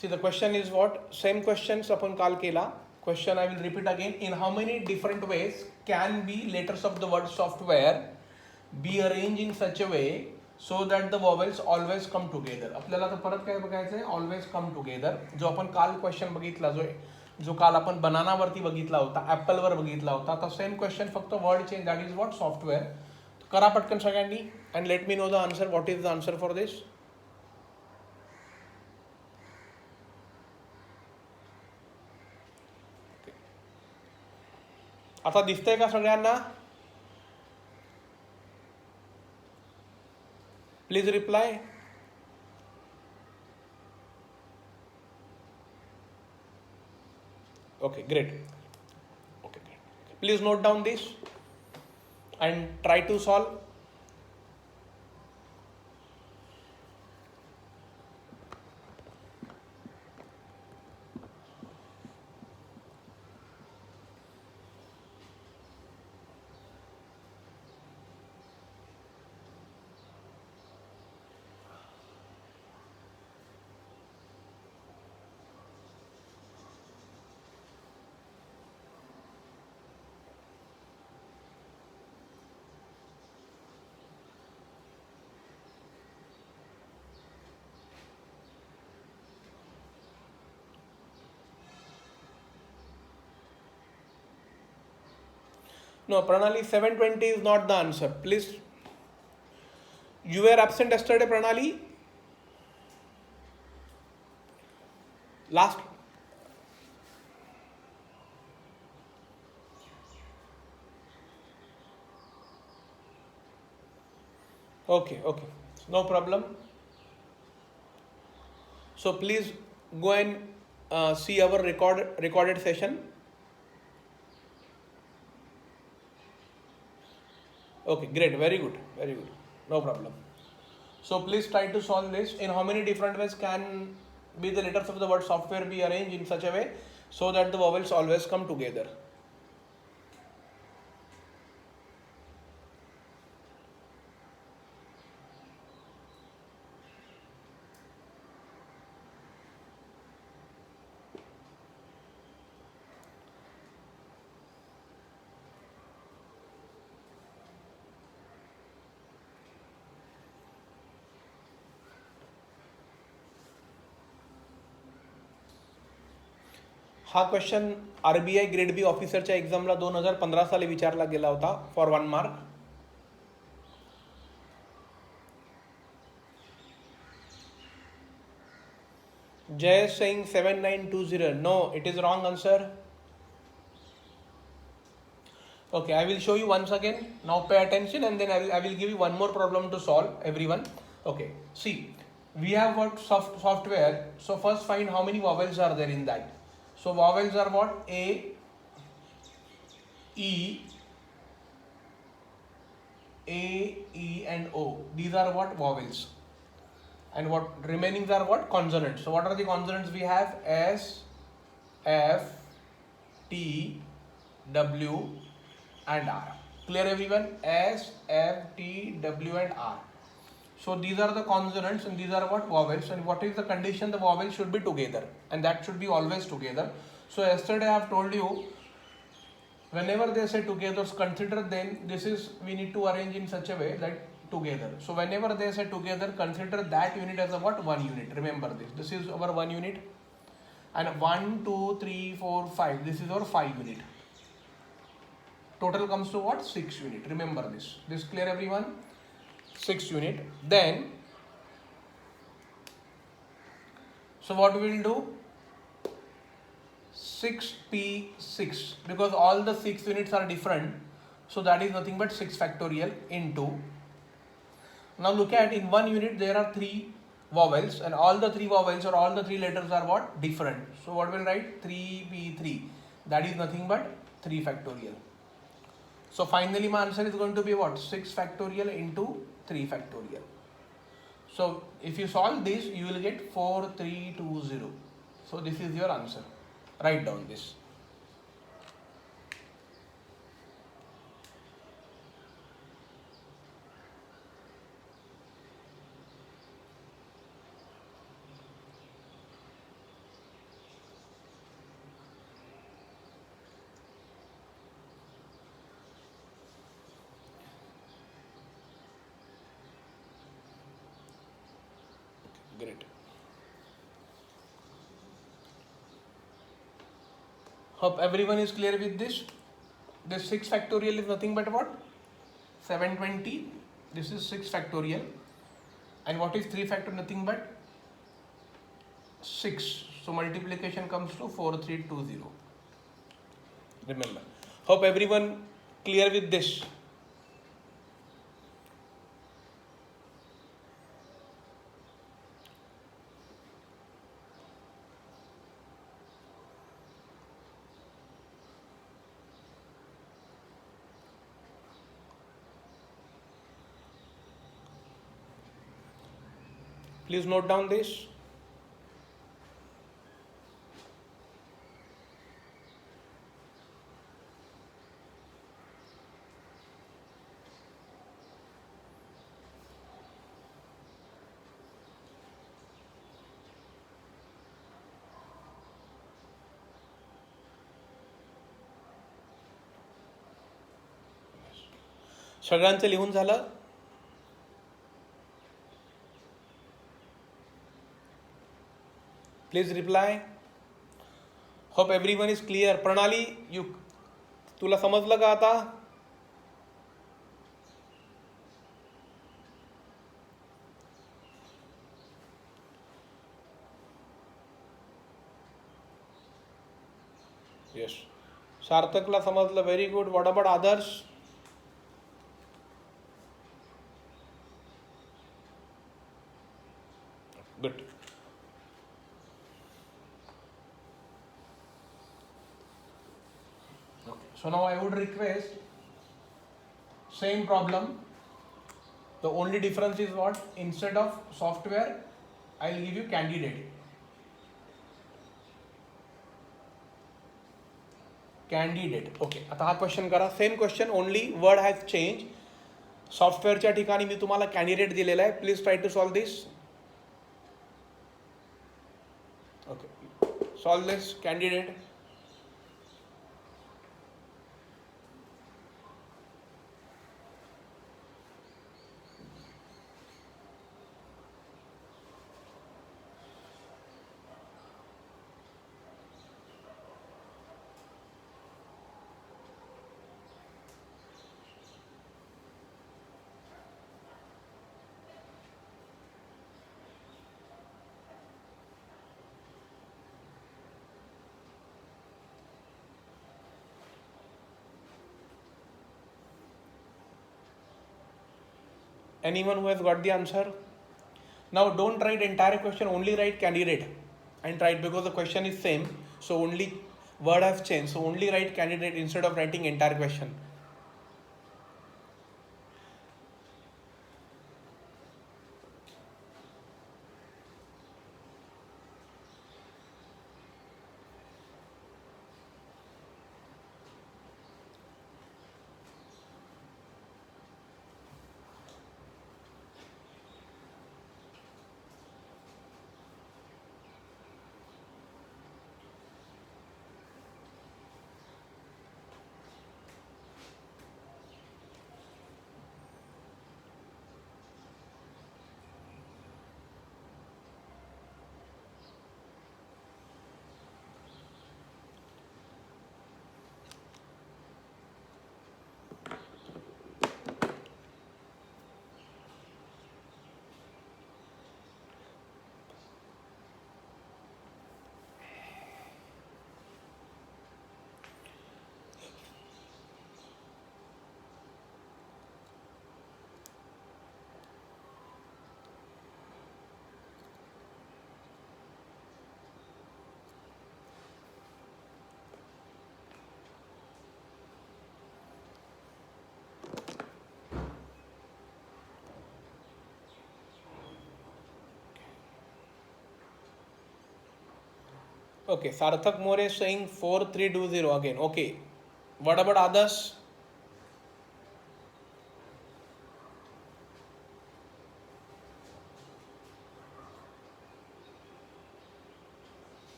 See, the question is what? Same questions upon काल केला. Question I will repeat again. In how many different ways can be letters of the word software be arranged in such a way so that the vowels always come together? आपल्याला आता परत काय बघायचं आहे? Always come together. जो आपण काल question बघितला, जो काल आपण बनाना वरती बघितला होता, ऍपल वर बघितला होता, आता सेम क्वेश्चन फक्त word change. That is what? Software. करा पटकन सगळ्यांनी and let me know the answer. What is the answer for this? आता दिसतंय का सगळ्यांना? Please reply. Okay, great. Okay, great. Please note down this and try to solve. No, Pranali, 720 is not the answer. Please. You were absent yesterday, Pranali? Last. Okay, no problem. So please go and see our recorded session. Okay, great, very good, no problem. So please try to solve this. In how many different ways can be the letters of the word software be arranged in such a way so that the vowels always come together? हा question RBI grade B ऑफिसरच्या एक्झामला 2015 साली विचारला गेला होता for 1 mark. Jay saying 7920. No, it is wrong answer. Okay, I will show you once again. Now pay attention and then I will give you one more problem to solve, everyone. Okay, see, we have got software. So first find how many vowels are there in that. So vowels are what? A, E, and O. These are what? Vowels. And what remaining are what? Consonants. So what are the consonants we have? S, F, T, W and R. Clear everyone? S, F, T, W and R. So these are the consonants and these are what? Vowels. And what is the condition? The vowels should be together and that should be always together. So yesterday I have told you, whenever they say together, consider then this is, we need to arrange in such a way that together. So whenever they say together, consider that unit as a what? 1 unit. Remember this. This is our 1 unit. And 1, 2, 3, 4, 5. This is our 5 unit. Total comes to what? 6 unit. Remember this. This clear everyone? 6 unit. Then, so what we will do? 6p6, because all the 6 units are different. So that is nothing but 6 factorial into. Now look at, in 1 unit there are 3 vowels and all the 3 vowels or all the 3 letters are what? Different. So what will write? 3p3. That is nothing but 3 factorial. So finally my answer is going to be what? 6 factorial into 3 factorial. So if you solve this, you will get 4320. So this is your answer. Write down this. Great. Hope everyone is clear with this. This 6 factorial is nothing but what? 720. This is 6 factorial. And what is 3 factor? Nothing but 6. So multiplication comes to 4320. Remember. Hope everyone clear with this. Please note down this. सगळ्यांचं लिहून झालं? Please reply. Hope everyone is clear. Pranali, तुला समजलं का आता? Yes. सार्थकला समजलं. Very good. What about others? Good. So now I would request, same problem. The only difference is what? Instead of software, I will give you candidate. Candidate. Okay. आता हा question करा. Same question, only word has change. सॉफ्टवेअरच्या ठिकाणी मी तुम्हाला candidate दिलेला आहे. Please try to solve this. Okay. Solve this candidate. Anyone who has got the answer? Now don't write entire question, only write candidate and write, because the question is same, so only word has changed, so only write candidate instead of writing entire question. Okay, Sarthak More is saying 4320 again. Okay, what about others?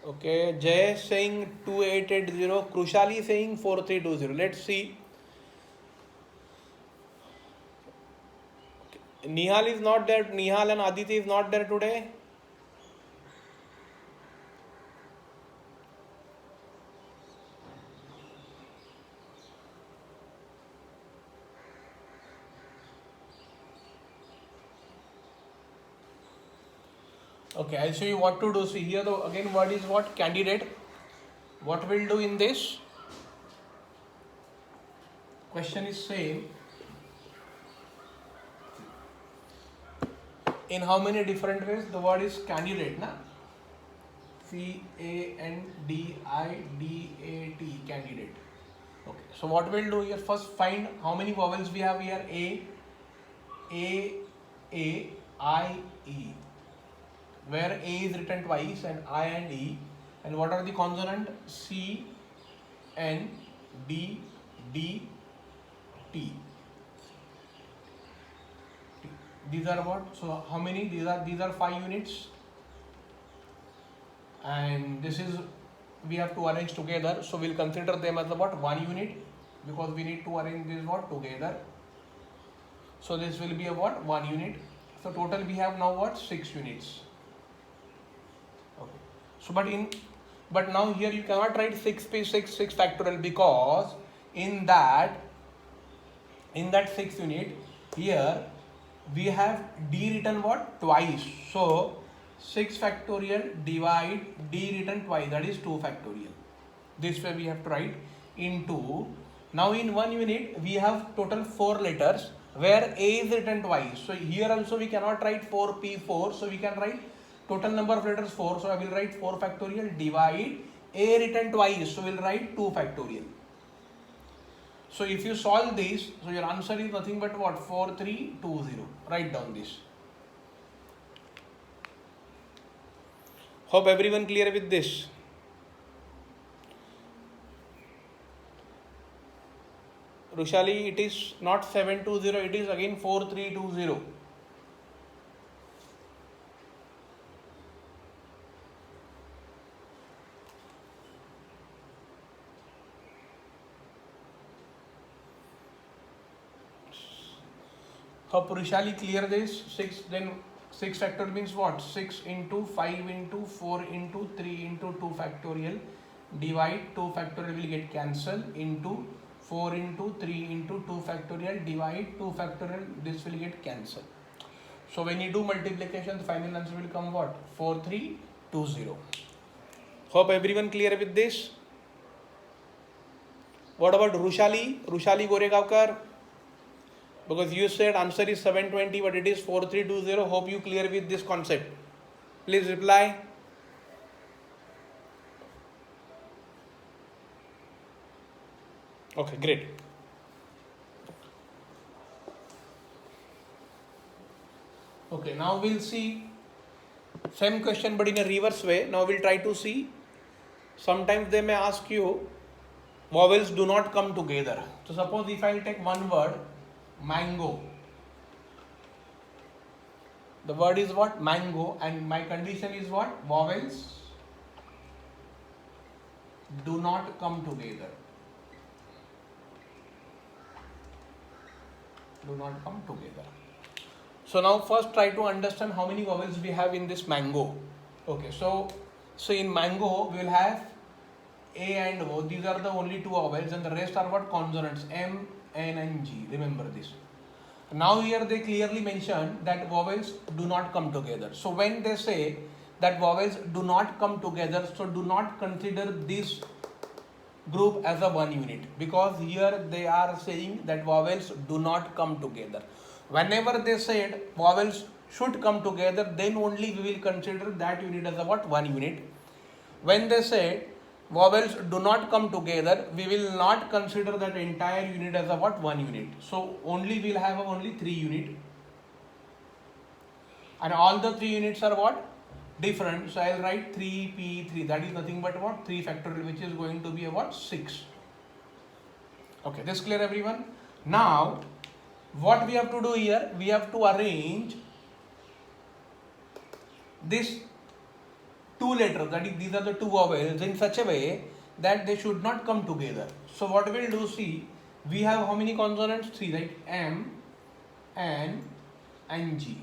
Okay, Jay saying 2880, Krushali saying 4320. Let's see Nihal is not there. Nihal and Aditi is not there today. Okay, I'll show you what to do. See here, the again word is what? Candidate. What we'll do in this? Question is same. In how many different ways? The word is candidate, na? C-A-N-D-I-D-A-T, candidate. Okay, so what we'll do here, first find how many vowels we have here. A, I, E. Where A is written twice and I and E. And what are the consonant? C, N, D, D, T. These are what? So how many? These are 5 units. And this is, we have to arrange together. So we'll consider them as a what? 1 unit, because we need to arrange this what? Together. So this will be a what? 1 unit. So total we have now what? 6 units. Okay. So but now here you cannot write 6 factorial, because in that 6 unit here we have D written what? Twice. So 6 factorial divide D written twice, that is 2 factorial. This way we have to write into. Now in 1 unit we have total 4 letters where A is written twice. So here also we cannot write 4P4. So we can write total number of letters 4. So I will write 4 factorial divide A written twice. So we'll write 2 factorial. So if you solve this, so your answer is nothing but what? 4320. Write down this. Hope everyone clear with this. Rushali, it is not 720, it is again 4320. Hope Rushali clear this. 6, then 6 factorial means what? 6 into 5 into 4 into 3 into 2 factorial divide 2 factorial will get cancelled into 4 into 3 into 2 factorial divide 2 factorial, this will get cancelled. So when you do multiplication, the final answer will come what? 4320. Hope everyone clear with this. What about Rushali? Rushali Goregaonkar? Because you said answer is 720, but it is 4320. Hope you clear with this concept. Please reply. Okay, great. Okay, now we'll see same question but in a reverse way. Now we'll try to see. Sometimes they may ask you, vowels do not come together. So suppose if I'll take one word, mango. The word is what? Mango, and my condition is what? Vowels do not come together. Do not come together. So now first try to understand how many vowels we have in this mango. Okay, so in mango we will have A and O. These are the only 2 vowels, and the rest are what? Consonants. M, N and G. Remember this. Now here they clearly mention that vowels do not come together. So when they say that vowels do not come together, so do not consider this group as a 1 unit, because here they are saying that vowels do not come together. Whenever they said vowels should come together, then only we will consider that unit as a what? 1 unit. When they said vowels do not come together, we will not consider that entire unit as a what? 1 unit. So only we will have only 3 unit, and all the 3 units are what? Different. So I will write 3P3. That is nothing but what? 3 factorial, which is going to be a what? 6. Okay, this clear everyone? Now what we have to do here? We have to arrange this 2 letters, that is these are the 2 vowels, in such a way that they should not come together. So what we will do, see, we have how many consonants? 3, right? M, N N G.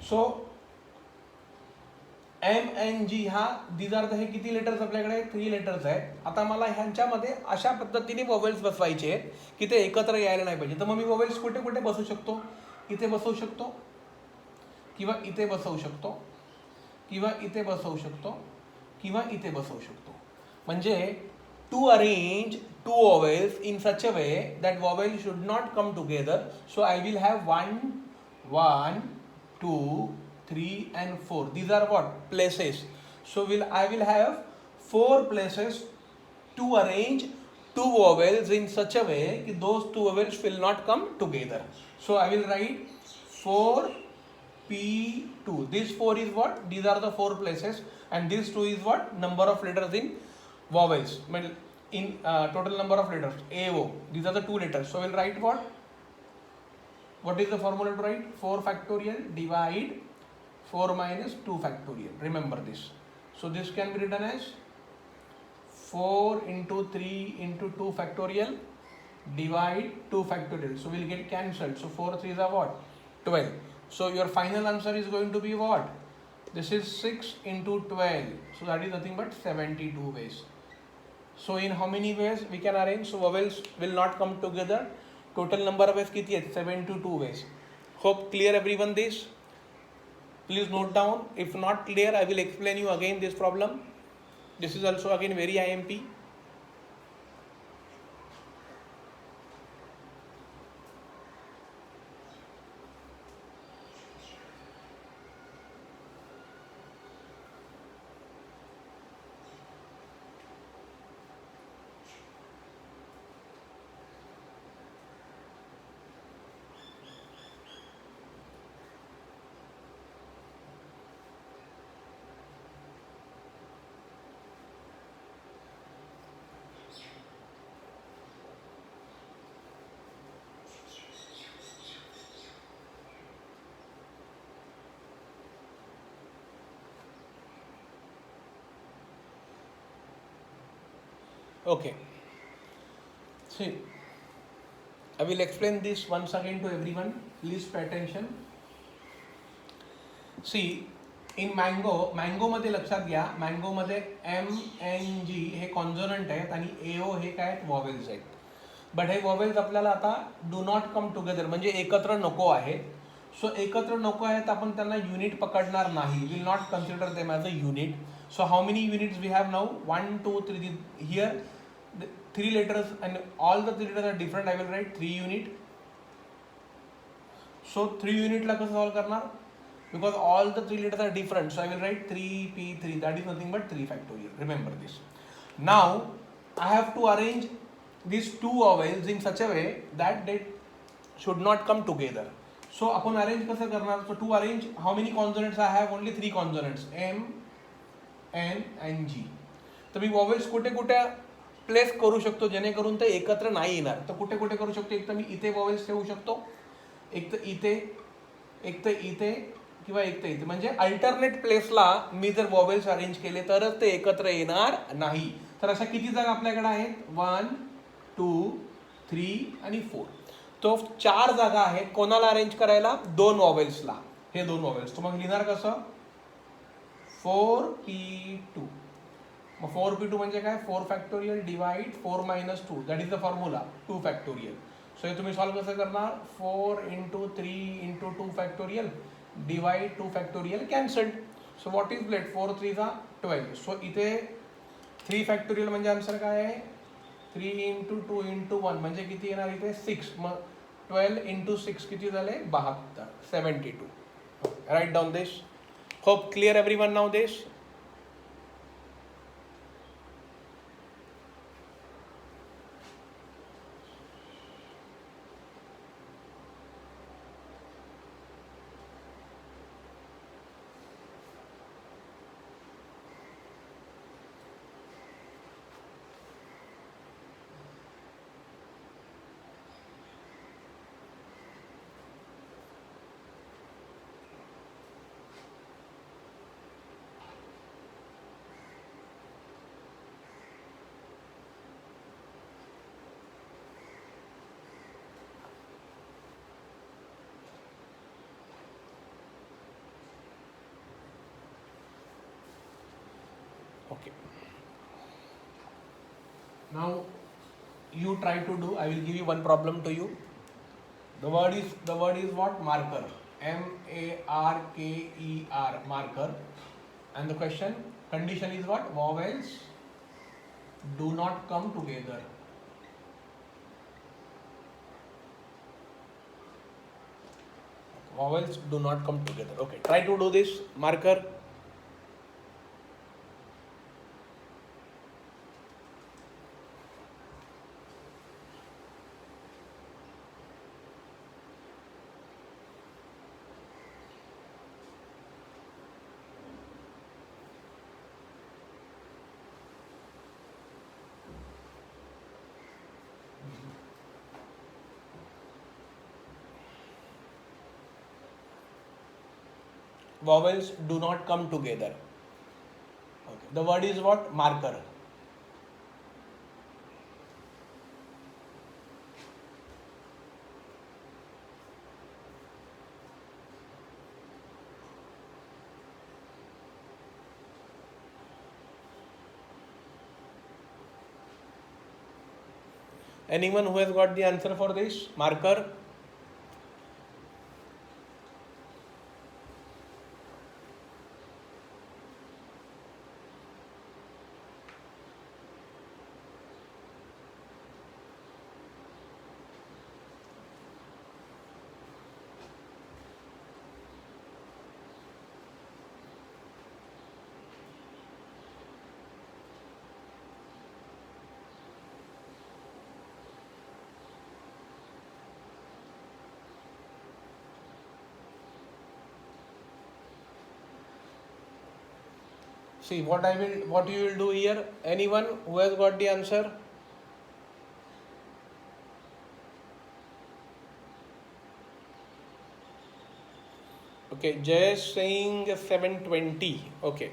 So M N G हा these are the, हे किती letters आपल्याकडे 3 letters आहेत. आता मला ह्यांच्यामध्ये अशा पद्धतीने vowels बसवायचे आहेत की ते एकत्र यायला नाही पाहिजे. तर मग मी वॉवेल्स कुठे कुठे बसवू शकतो? इथे बसवू शकतो, किंवा इथे बसवू शकतो, किंवा इथे बसवू शकतो, किंवा इथे बसवू शकतो. म्हणजे to arrange to vowels in such a way that vowels should not come together. So I will have 1, 2, 3 and 4. These are what? Places. So I will have 4 places to arrange two vowels in such a way that those two vowels will not come together. So I will write 4 P2. This 4 is what? These are the 4 places, and this 2 is what? Number of letters in vowels. In total number of letters, AO. These are the 2 letters. So we'll write what? What is the formula to write? 4 factorial divide 4 minus 2 factorial. Remember this. So this can be written as 4 into 3 into 2 factorial divide 2 factorial. So we'll get cancelled. So 4 3s are what? 12. So your final answer is going to be what? This is 6 into 12. So that is nothing but 72 ways. So in how many ways we can arrange? So vowels will not come together. Total number of ways kiti hai? 72 ways. Hope clear everyone this. Please note down. If not clear, I will explain you again this problem. This is also again very IMP. Okay. See, I will explain this once again to everyone. Please pay attention. See, in mango मध्ये लक्षात घ्या, mango मध्ये M N G हे consonant आहेत आणि AO हे काय आहेत? Vowels आहेत. But hey vowels आपल्याला आता डू नॉट कम टुगेदर म्हणजे एकत्र नको आहे. सो एकत्र नको आहेत, आपण त्यांना युनिट पकडणार नाही. Will not consider them as a unit. So how many units we have now? 1 2 3. Here 3 letters and all the 3 letters are different. I will write 3 unit. So 3 unit ला कसं सॉल्व करणार? Because all the 3 letters are different. So I will write 3P3. That is nothing but 3 factorial. Remember this. Now I have to arrange these two vowels in such a way that they should not come together. So आपण arrange कसं करणार? So to arrange, how many consonants I have? Only 3 consonants. M, N and G. तर मी vowels कुठे कुठे place करू शकतो जेणेकरून ते एकत्र नाही येणार? तर कुठे कुठे करू शकतो? एक तर मी इथे वॉवेल्स ठेवू शकतो, एक तर इथे, एक तर इथे, किंवा एक तर इथे. म्हणजे अल्टरनेट प्लेसला मी जर वॉवेल्स अरेंज केले तरच ते एकत्र येणार नाही. तर अशा किती जागा आपल्याकडे आहेत? 1 2 3 आणि 4. तो 4 जागा आहेत कोणाला अरेंज करायला? 2 वॉवेल्सला. हे 2 वॉवेल्स. तर मग लिहिणार कसं? 4P2. मग 4P2 म्हणजे काय? 4 factorial divide 4 minus 2. That is the formula 2 factorial. So हे तुम्ही सॉल्व कसं करणार? 4 into 3 into 2 factorial divide 2 factorial cancelled. So what is left? 4 3 12. So इथे 3 फॅक्टोरियल म्हणजे आन्सर काय आहे? 3 into 2 into 1 म्हणजे किती येणार इथे? 6. मग 12 into 6 किती झाले? 72. 72. Right down this. Hope clear everyone now this. Now you try to do. I will give you one problem to you. The word is what? Marker. Marker, marker. And the condition is what? Vowels do not come together. Vowels do not come together. Okay, try to do this. Marker. Vowels do not come together. Okay. The word is what? Marker. Anyone who has got the answer for this? Marker. See what you will do here. Anyone who has got the answer? Okay, Jay is saying 720. Okay.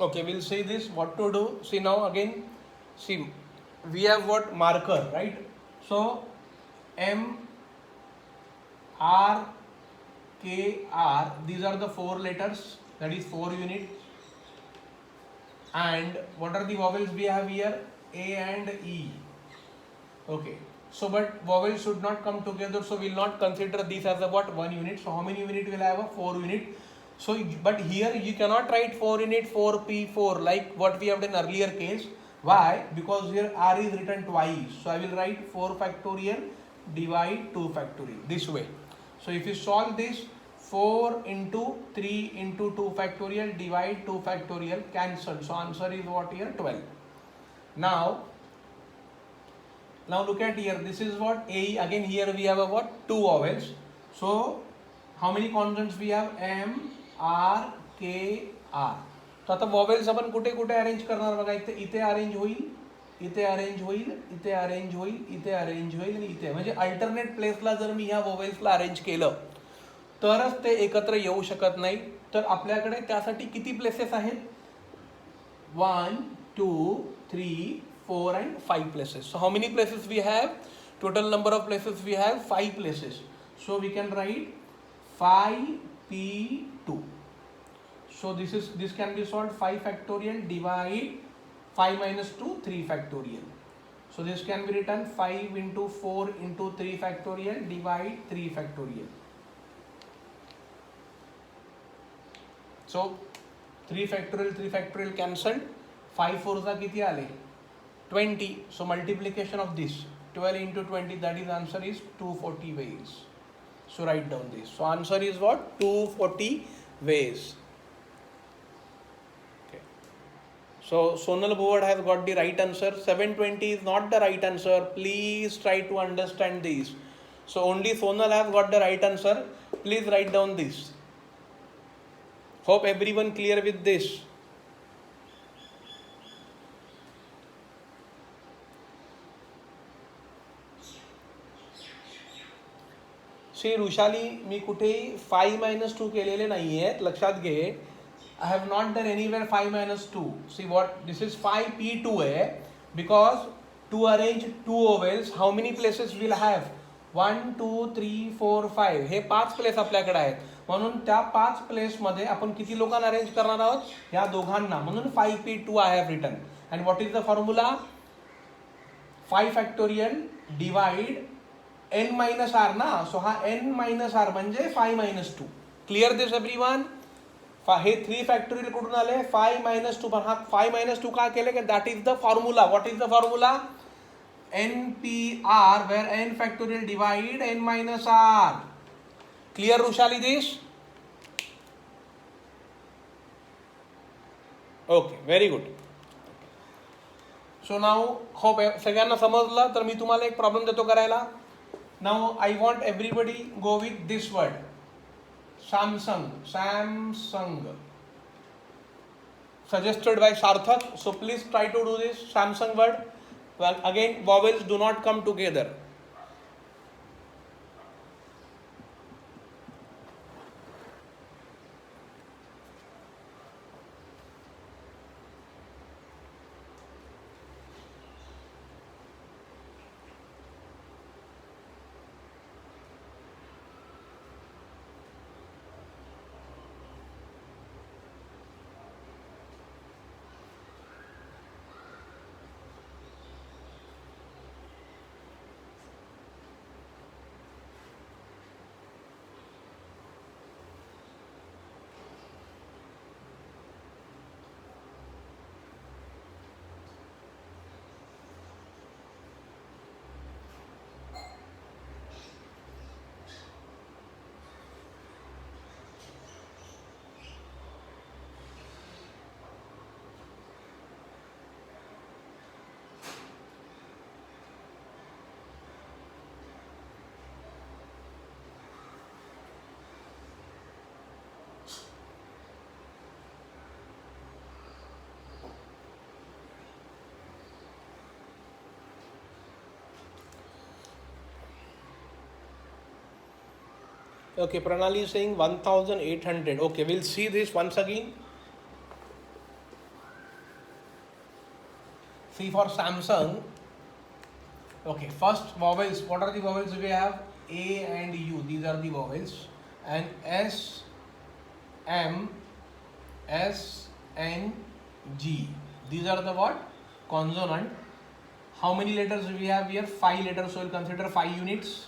Okay, we'll see this. What to do? See now again. See, we have what? Marker, right? So M R K R. These are the 4 letters. That is 4 units. And what are the vowels we have here? A and E. Okay. So, but vowels should not come together. So, we will not consider this as a what? 1 unit. So, how many unit will have? A 4 unit. So, but here you cannot write 4 unit 4P4 like what we have done earlier case. Why? Because here R is written twice. So, I will write 4 factorial divide 2 factorial this way. So, if you solve this, 4 into 3 into 2 factorial divide 2 factorial cancelled. So, answer is what here? 12. Now look at here. This is what? A. Again here we have a what? 2 vowels. So, how many consonants we have? M, R, K, R. So, आता vowels आपण कुठे कुठे arrange करणार बघा. इथे arrange होईल, इथे arrange होईल, इथे अरेंज होईल, इथे अरेंज होईल आणि इथे. म्हणजे अल्टरनेट प्लेसला जर मी ह्या वोवेल्सला अरेंज केलं तरच ते एकत्र येऊ शकत नाही. तर आपल्याकडे त्यासाठी किती प्लेसेस आहेत? 1, 2, 3, 4 and 5 places. So how many places we have? Total number of places we have 5 places. So we can write 5P2. So this can be solved 5 factorial divide 5 minus 2 3 factorial. So this can be written 5 into 4 into 3 factorial divide 3 factorial. So 3 factorial cancelled. 5 4 चा किती आले? 20. So multiplication of this 12 into 20, that is answer is 240 ways. So write down this. So answer is what? 240 ways. Okay. So Sonal Bhuvad has got the right answer. 720 is not the right answer. Please try to understand this. So only Sonal has got the right answer. Please write down this. Hope everyone clear with this. Shri Rushali मी कुठेही 5 minus 2 केलेले नाही आहेत. लक्षात घे. I have not done anywhere 5 minus 2. See what? This is 5P2 आहे. Because to arrange 2 vowels, how many places will have? 1, 2, 3, 4, 5. Hey 5 place आपल्याकडे आहेत. म्हणून त्या 5 प्लेसमध्ये आपण किती लोकांना अरेंज करणार आहोत? या दोघांना. म्हणून 5p2 I have written. And what is the formula? 5 factorial divide n minus r ना. सो हा n मायनस आर म्हणजे 5 मायनस 2. Clear this everyone? हे 3 फॅक्टोरियल कुठून आले? 5 मायनस 2. पण हा 5 मायनस 2 का केले? की that is the formula. What is the formula? npr where n factorial divide n minus r. Clear Rushali this? Okay, very good. So now hope सगळ्यांना समजलं. तर मी तुम्हाला एक प्रॉब्लेम देतो करायला. Now I want everybody go with this word. Samsung. Suggested by Sarthak. So please try to do this Samsung word. Well, again, vowels do not come together. Okay, Pranali is saying 1800. Okay, we'll see this once again. See for Samsung. Okay, first vowels. What are the vowels we have? A and U. These are the vowels. And S, M, S, N, G. These are the what? Consonant. How many letters we have here? 5 letters. So we'll consider 5 units.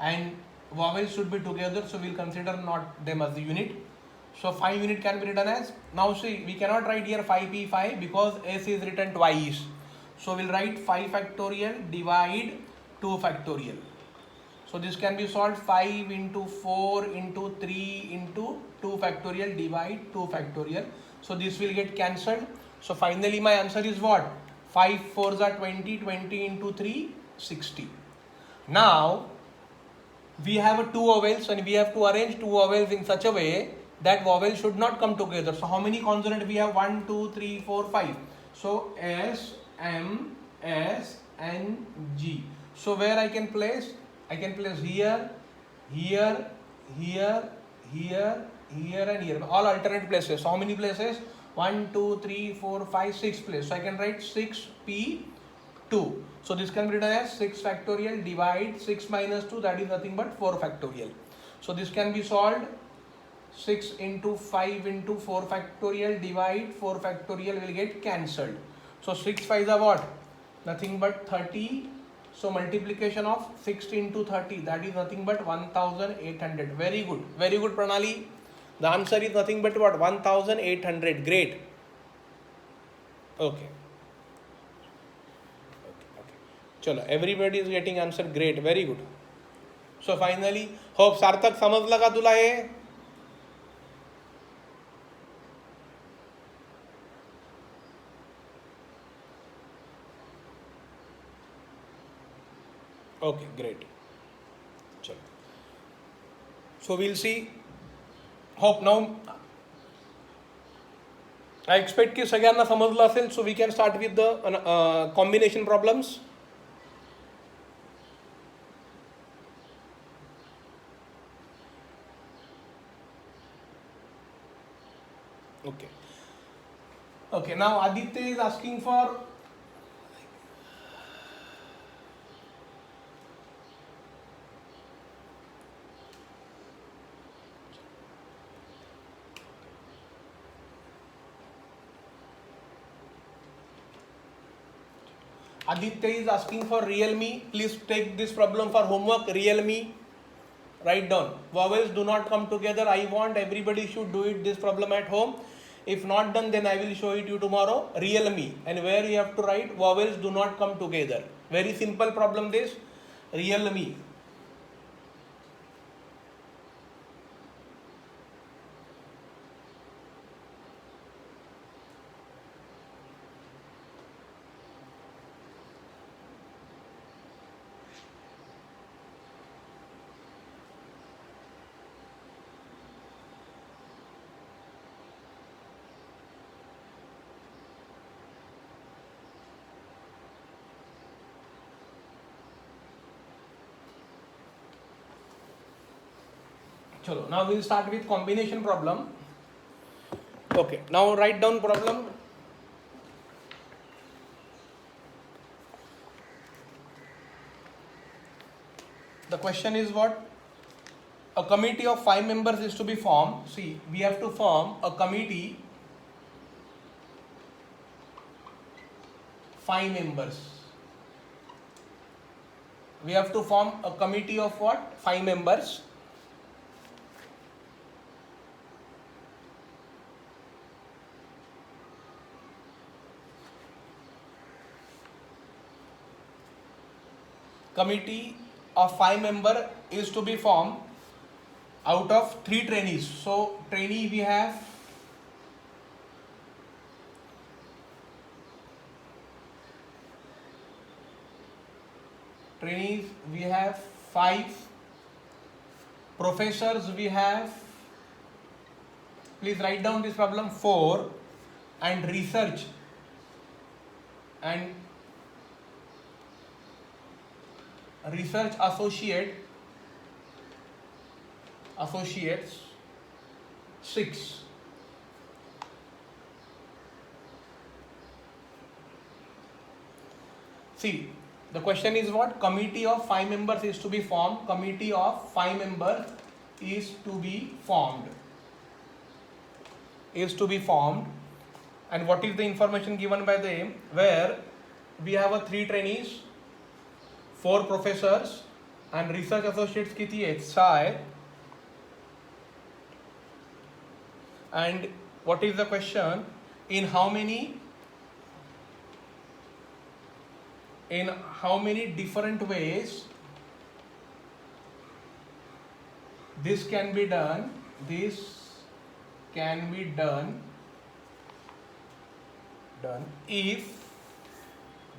And vowels should be together, so we'll consider not them as the unit. So 5 unit can be written as, now see, we cannot write here 5p5 because s is written twice. So we'll write 5 factorial divide 2 factorial. So this can be solved 5 into 4 into 3 into 2 factorial divide 2 factorial. So this will get cancelled. So finally my answer is what? 5 4s are 20, 20 into 3, 60. Now we have 2 vowels and we have to arrange 2 vowels in such a way that vowels should not come together. So how many consonants we have? 1, 2, 3, 4, 5. So S, M, S, N, G. So where I can place? I can place here, here, here, here, here and here. All alternate places. So how many places? 1, 2, 3, 4, 5, 6 places. So I can write 6p2. So this can be written as 6 factorial divide 6 minus 2, that is nothing but 4 factorial. So this can be solved 6 into 5 into 4 factorial divide 4 factorial will get cancelled. So 6 5s are what? Nothing but 30. So multiplication of 6 into 30, that is nothing but 1800. Very good Pranali. The answer is nothing but what? 1800. Great. Okay. चलो, everybody is getting answer. Great, very good. So finally, hope सार्थक समजलं का तुला हे? Okay, great. चलो. So we'll see. Hope now I expect की सगळ्यांना समजलं असेल. So we can start with the combination problems. Okay, now Aditya is asking for Aditya is asking for Realme. Please take this problem for homework. Realme. Write down. Vowels do not come together. I want everybody should do it this problem at home. If not done, then I will show it you tomorrow. Realme. And where you have to write vowels do not come together. Very simple problem this. Realme. Chalo, now we will start with combination problem. Okay, now write down problem. The question is what? A committee of 5 members is to be formed. See, we have to form a committee, 5 members. We have to form a committee of what? 5 members. Committee of 5 members is to be formed out of 3 trainees. So trainee we have trainees we have 5, professors we have, please write down this problem, 4, and research associates 6. See, the question is what? Committee of 5 members is to be formed. Committee of 5 members is to be formed. And what is the information given by them? Where we have 3 trainees, 4 professors, and research associates kiti hai 6. And what is the question? In how many different ways this can be done? If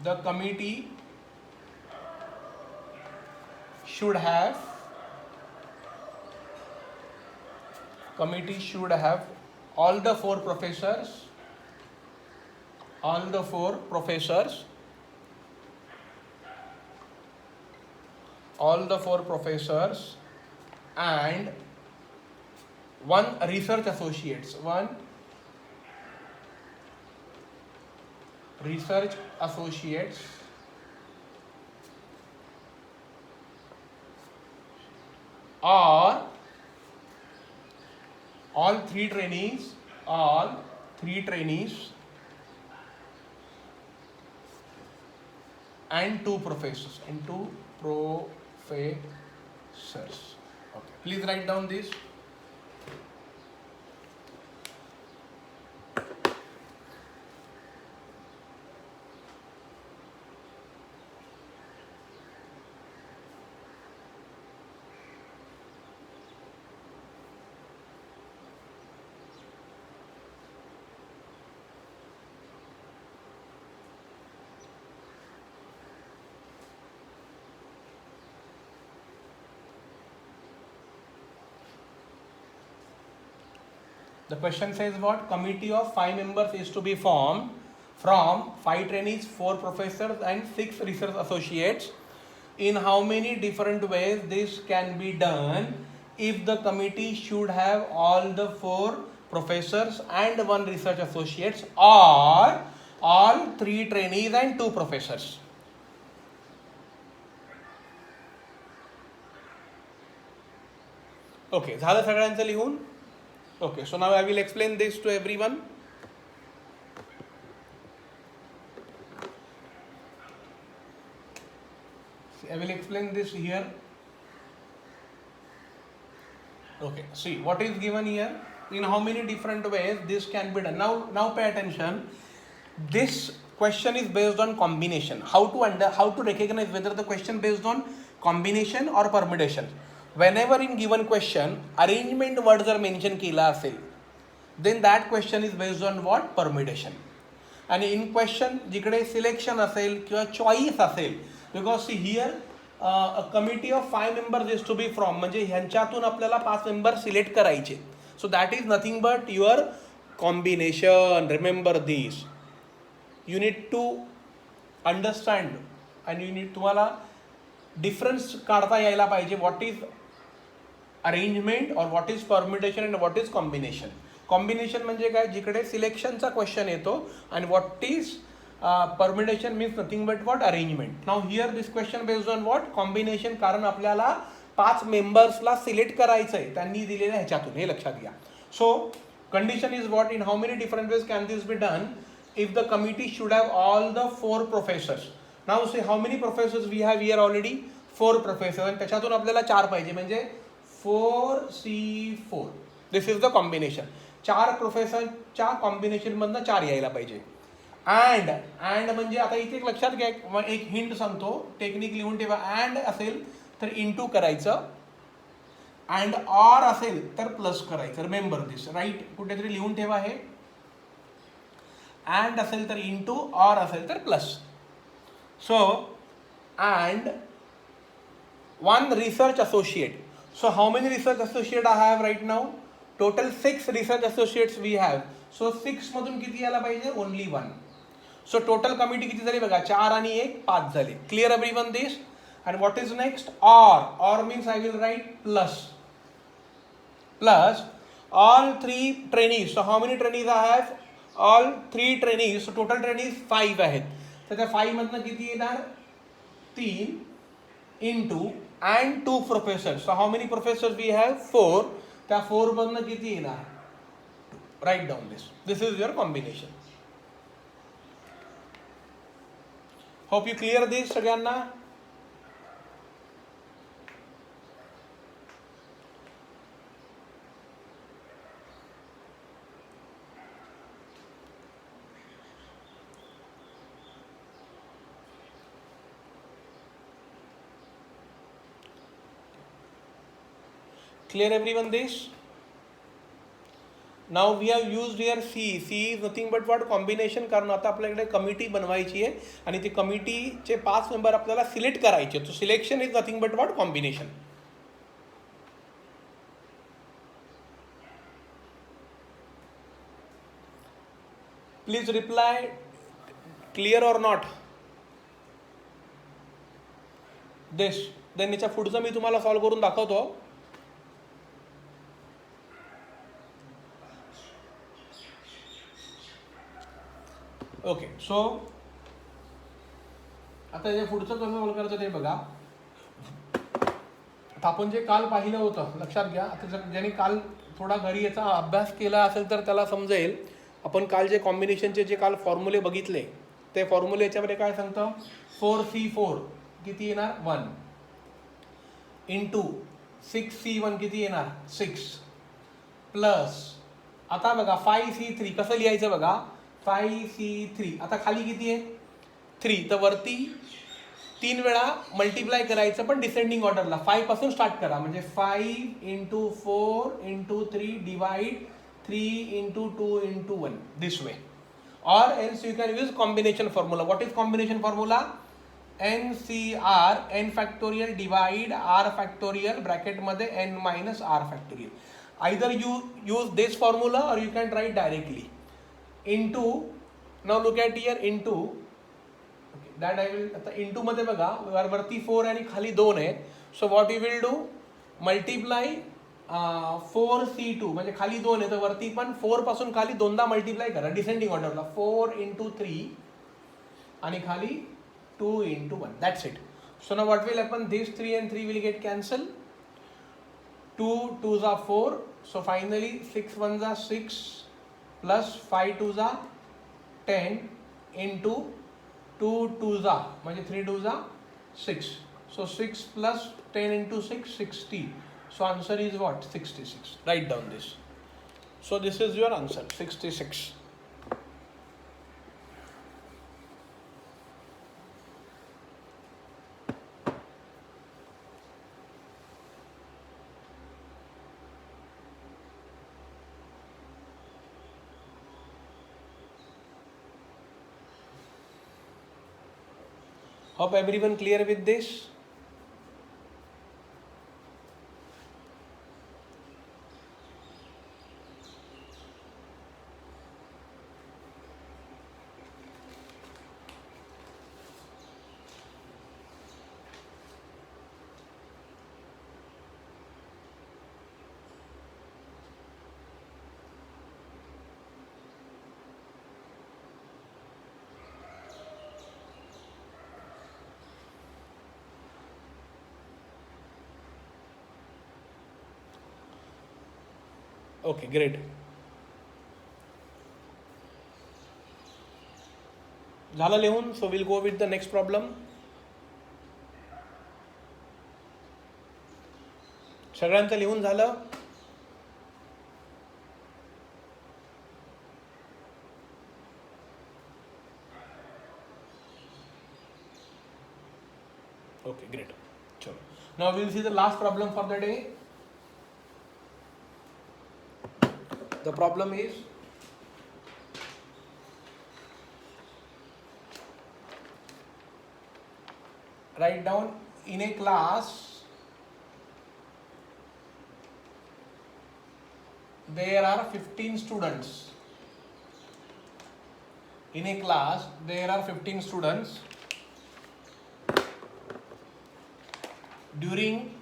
the committee should have all the 4 professors and 1 research associates, or all 3 trainees and 2 professors. Okay, please write down this. The question says what? Committee of 5 members is to be formed from 5 trainees, 4 professors and 6 research associates. In how many different ways this can be done if the committee should have all the 4 professors and 1 research associates, or all 3 trainees and 2 professors. Okay, झालं सगळ्यांचं लिहून? Okay, so now I will explain this to everyone. I will explain this here. Okay, see what is given here. In how many different ways this can be done. Now pay attention. This question is based on combination. How to recognize whether the question based on combination or permutation. Whenever in given question arrangement word जर mention केला असेल, then that question is based on what? Permutation. आणि इन question जिकडे selection असेल किंवा choice असेल, because see here a committee of 5 members is to be from, म्हणजे ह्यांच्यातून आपल्याला 5 मेंबर सिलेक्ट करायचे. So that is nothing but your combination. Remember this. You need to understand आणि यू नीड, तुम्हाला डिफरन्स काढता यायला पाहिजे. व्हॉट इज अरेंजमेंट और what is permutation and what is combination. Combination म्हणजे काय, जिकडे सिलेक्शनचा क्वेश्चन येतो, आणि what is permutation means nothing but what arrangement. Now here this question based on what combination, कारण आपल्याला 5 मेंबर्सला सिलेक्ट करायचं आहे त्यांनी दिलेल्या ह्याच्यातून, हे लक्षात घ्या. So condition is what, in how many different ways can this be done if the committee should have all the 4 professors. Now say how many professors we have here already 4 professors, आणि त्याच्यातून आपल्याला 4 पाहिजे, म्हणजे 4C4. This is the combination. 4 प्रोफेसरच्या कॉम्बिनेशनमधनं 4 यायला पाहिजे. And म्हणजे आता इथे एक लक्षात घ्या, एक हिंट सांगतो, टेक्निक लिहून ठेवा. अँड असेल तर इंटू करायचं, अँड ऑर असेल तर प्लस करायचं. रिमेंबर दिस, राईट, कुठेतरी लिहून ठेवा हे. अँड असेल तर इंटू, ऑर असेल तर plus. So and 1 research associate. So how many research associate I have right now? Total 6 research associates we have. So 6 मधून किती यायला पाहिजे? Only 1. So total committee किती झाली बघा, 4 आणि 1 5 झाले. Clear everyone this? And what is next? Or means I will write plus all 3 trainees. So how many trainees I have? All 3 trainees. So total trainees 5 आहेत. तर त्या 5 मधनं किती येणार? 3 into and 2 professors. So how many professors we have? 4. त्या 4 मधनं किती येणार? Write down this. This is your combination. Hope you clear this सगळ्यांना. Clear everyone this? Now we have used here C. C is nothing but what? Combination. कारण आता आपल्याकडे committee बनवायची आहे आणि ती कमिटीचे 5 मेंबर आपल्याला सिलेक्ट करायचे. तो selection is nothing but what? Combination. Please reply clear or not this. Then याच्या पुढचं मी तुम्हाला सॉल्व करून दाखवतो. ओके, सो आता याच्या पुढचं कसं सॉल्व करायचं ते बघा. आता आपण जे काल पाहिलं होतं लक्षात घ्या. आता ज्याने काल थोडा घरी याचा अभ्यास केला असेल तर त्याला समजेल. आपण काल जे कॉम्बिनेशनचे जे काल फॉर्म्युले बघितले, ते फॉर्म्युले याच्यामध्ये काय सांगतं? 4C4 किती येणार? 1 इंटू 6C1 किती येणार? 6 प्लस, आता बघा 5C3 कसं लिहायचं बघा. 5C3 आता खाली किती आहे? 3. तर वरती 3 वेळा मल्टिप्लाय करायचं, पण डिसेंडिंग ऑर्डरला. 5 पासून स्टार्ट करा, म्हणजे 5 into 4 into 3 divide 3 into 2 into 1 this way. Or else you can use combination formula. What is combination formula? NCR n factorial divide R factorial ब्रॅकेटमध्ये n minus R factorial. Either you use this formula or you can write directly. Into, now look at here into, that I will. आता into मध्ये बघा वरती 4 आणि खाली 2 आहे. So what you will do? Multiply 4C2, म्हणजे खाली 2 आहे तर वरती पण 4 पासून खाली 2दा मल्टिप्लाय करा डिसेंडिंग ऑर्डरला. 4 इंटू 3 आणि खाली 2 into 1. That's it. So now what will happen? This 3 and 3 will get cancel. 2 2s are 4. So finally 6 1s are 6 plus 5 2s are 10 into 2 2s are म्हणजे 3 2s are 6. So 6 plus 10 into 6, 60. So answer is what? 66. Write down this. So this is your answer, 66. Hope everyone clear with this? Okay, great. झालं लिहून? So we'll go with the next problem. सगळ्यांचं लिहून झालं? Okay, great. Chalo. Now we'll see the last problem for the day. The problem is write down in a class there are 15 students. In a class there are 15 students. During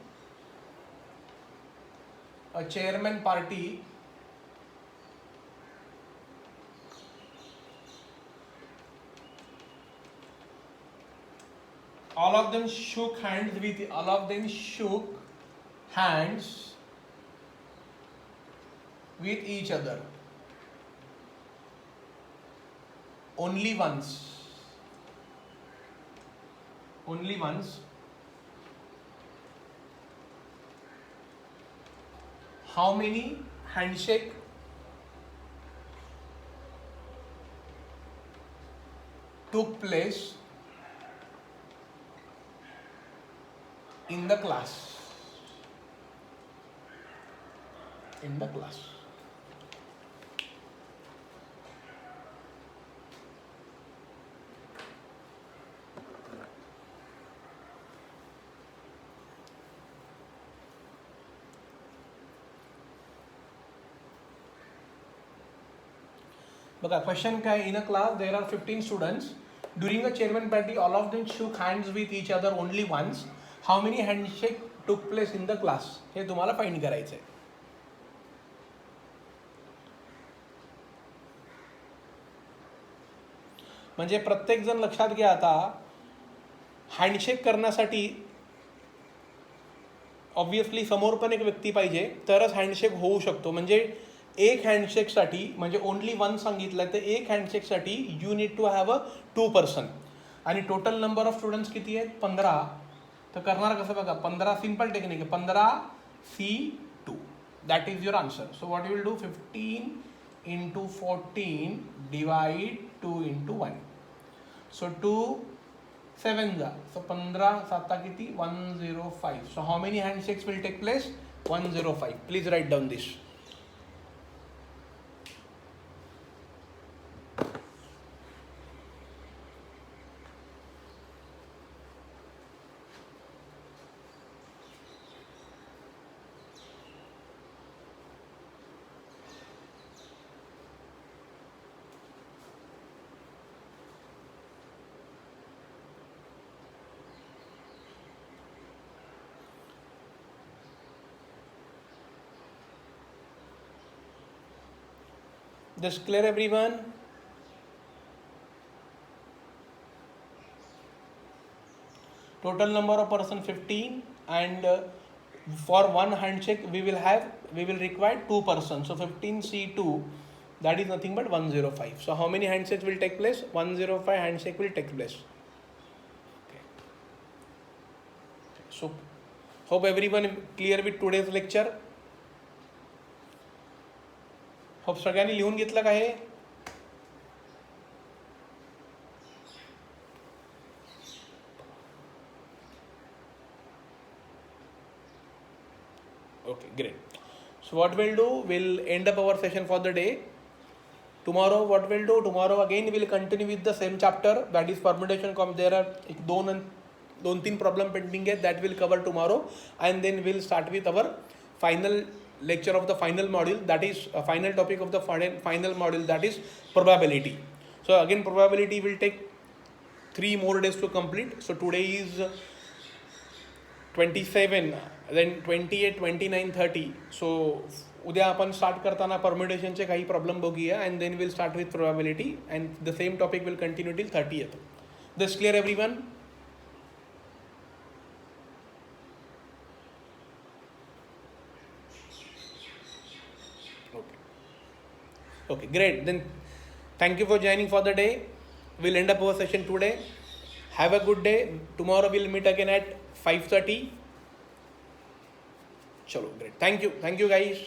a chairman party, all of them shook hands with each other. Only once. How many handshake took place in the class? बघा question काय, in a class there are 15 students. During a chairman party all of them shook hands with each other only once. How many handshake took place in the class? हे तुम्हाला find करायचं आहे. म्हणजे प्रत्येक जण लक्षात घ्या, आता हँडशेक करण्यासाठी ऑब्विसली समोर पण एक व्यक्ती पाहिजे तरच हँडशेक होऊ शकतो. म्हणजे एक हँडशेकसाठी, म्हणजे ओनली वन सांगितलं तर एक हँडशेकसाठी you need to have a 2 person. आणि टोटल नंबर ऑफ स्टुडंट्स किती आहेत? 15. तर करणार कसं बघा, 15 सिंपल टेक्निक आहे, 15C2. That is your answer. So what you will do, 15 into 14 divide 2 into 1. So 2 7 जा, so 15 7 किती, 105. So how many handshakes will take place? 105. Please write down this. This clear everyone? Total number of person 15, and for one handshake we will require 2 persons. So 15C2, that is nothing but 105. So how many handshakes will take place? 105 handshake will take place. Okay. So hope everyone clear with today's lecture. Hope सगळ्यांनी लिहून घेतलं का हे? Okay, great. So what we'll do, we'll end up our session for the day. Tomorrow what we'll do, tomorrow again we'll continue with the same chapter, that is permutation. There are दोन तीन problem pending है, that will cover tomorrow, and then we'll start with our final lecture of the final module, that is a final topic of the final module, that is probability. So again probability will take 3 more days to complete. So today is 27, then 28, 29, 30. So उद्या आपण start करताना परम्युटेशनचे काही problem बघूया, and then we'll start with probability, and the same topic will continue till 30th. This clear everyone? Okay, great. Then thank you for joining for the day. We'll end up our session today. Have a good day. Tomorrow we'll meet again at 5:30. Chalo, great. Thank you guys.